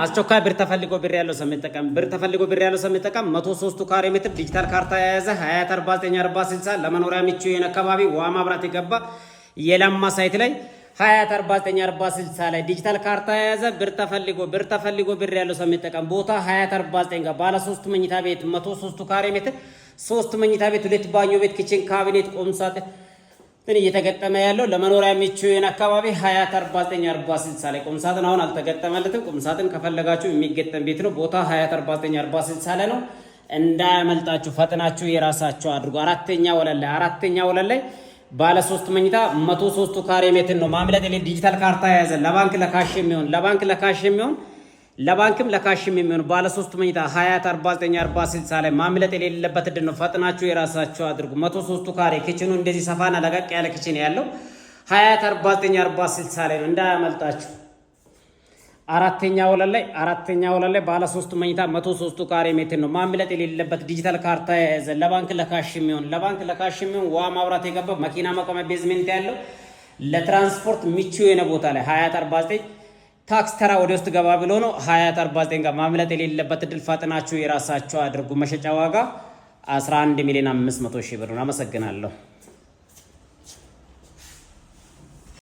አስቸኳይ ብር ተፈልጎ ብር ያለው ሰው የሚጠቀም 103 ካሬ ሜትር ዲጂታል ካርታ የያዘ 249460 ለመኖሪያ ምቹ የሆነ አካባቢ ውሃ መብራት የገባ የለማ ሳይት ላይ 249460 ላይ ዲጂታል ካርታ የያዘ ብር ተፈልጎ ብር ያለው ሰው የሚጠቀም ቦታ 2449 ጋር ባለ 3 መኝታ ቤት 103 ካሬ ሜትር 3 መኝታ ቤት 2 ባኞ ቤት ኪችን ካቢኔት ቁም ሳጥን እየተገጠመ ያለው ለመኖሪያ ምቹ የሆነ አካባቢ 24494060 ላይ ቁም ሳጥን አሁን አልተገጠመለትም። ቁም ሳጥን ከፈለጋችሁ የሚገጠም ቤት ነው። ቦታ 24494060 ላይ ነው። እንዳያመልጣችሁ ፈጥናችሁ የራሳችሁ አድርጉ። አራተኛ ወለል ላይ ባለ 3 መኝታ 103 ካሬ ሜትር ነው። ማምለጥ ዲጂታል ካርታ የያዘ ለባንክም ለካሽም የሚሆን ባለ 3 መኝታ 24494060 ላይ ማምለጥ የሌለበት እድል ነው። ፈጥናችሁ የራሳችሁ አድርጉ። 103 ካሬ ኪችኑ እንደዚህ ሰፋና ለቀቅ ያለ ኪችን ያለው 24494060 ላይ ነው። እንዳያመልጣችሁ። አራተኛ ወለል ላይ ባለ 3 መኝታ 103 ካሬ ሜትር ነው። ማምለጥ የሌለበት ዲጂታል ካርታ የያዘ ለባንክ ለካሽም የሚሆን ውሃ ማብራት የገባ መኪና መቆሚያ ቤዝሜንት ያለው ለትራንስፖርት ምቹ የሆነ ቦታ ላይ 2449 ታክስ ተራ ወደ ውስጥ ገባ ብሎ ነው 2449 ጋር ማምለጥ የሌለበት እድል ፈጥናችሁ የራሳችሁ አድርጉ። መሸጫ ዋጋ 11,500,000 ብር ነው። አመሰግናለሁ።